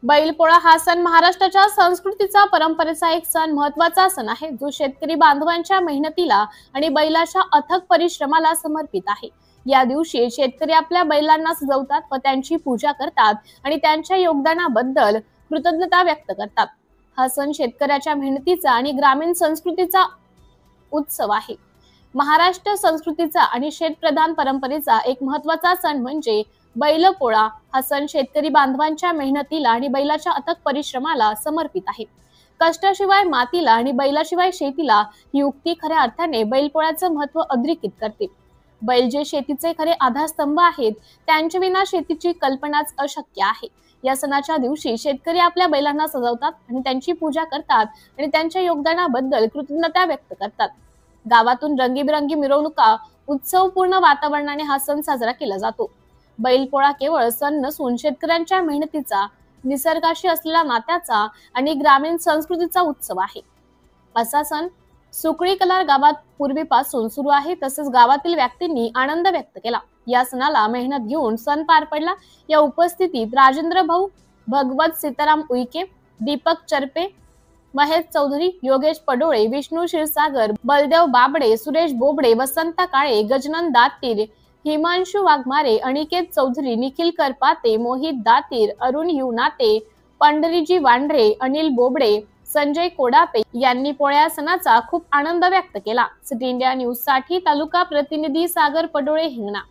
बैलपोळा हा सण महाराष्ट्राच्या संस्कृतीचा परंपरेचा एक महत्वाचा सण आहे, जो शेतकरी बांधवांच्या मेहनतीला आणि बैलाच्या अथक परिश्रमाला समर्पित आहे। या दिवशी शेतकरी आपल्या बैलांना सजवतात व त्यांची पूजा करतात आणि त्यांच्या योगदानाबद्दल कृतज्ञता व्यक्त करतात। हा सण शेतकऱ्याच्या मेहनतीचा आणि ग्रामीण संस्कृतीचा उत्सव आहे। महाराष्ट्र संस्कृतीचा आणि शेतप्रधान परंपरेचा एक महत्वाचा सण म्हणजे बैलपोळा। हा सण शेतकरी बांधवांच्या मेहनतीला आणि बैलाच्या अथक परिश्रमाला समर्पित आहे। कष्टाशिवाय मातीला आणि बैलाशिवाय शेतीला ही उक्ती खऱ्या अर्थाने बैलपोळ्याचं महत्व अधोरेखित करते। बैल जे शेतीचे खरे आधारस्तंभ आहेत, त्यांच्या विना शेतीची कल्पनाच अशक्य आहे। या सणाच्या दिवशी शेतकरी आपल्या बैलांना सजवतात आणि त्यांची पूजा करतात आणि त्यांच्या योगदानाबद्दल कृतज्ञता व्यक्त करतात। गावातून रंगीबेरंगी मिरवणुका, उत्सवपूर्ण वातावरणाने हा सण साजरा केला जातो। बैलपोळा केवळ सण नसून शेतकऱ्यांच्या मेहनतीचा, निसर्गाशी असलेल्या नात्याचा आणि ग्रामीण संस्कृतीचा उत्सव आहे। असा सण सुकळी कलार गावात पूर्वीपासून सुरू आहे, तसेच गावातील व्यक्तींनी आनंद व्यक्त केला। या सणाला मेहनत घेऊन सण पार पडला। या उपस्थितीत राजेंद्र भाऊ, भगवत सीताराम उईके, दीपक चरपे, महेश चौधरी, योगेश पडोळे, विष्णू क्षीरसागर, बलदेव बाबडे, सुरेश बोबडे, वसंत काळे, गजानन दातीर, हिमांशु वाघमारे, अनिकेत चौधरी, निखिल करपाते, मोहित दातीर, अरुण युनाते, पंढरीजी वांढरे, अनिल बोबडे, संजय कोडापे यांनी पोळ्या सणाचा खूप आनंद व्यक्त केला। सिटी इंडिया न्यूज साठी तालुका प्रतिनिधी सागर पडोळे, हिंगणा।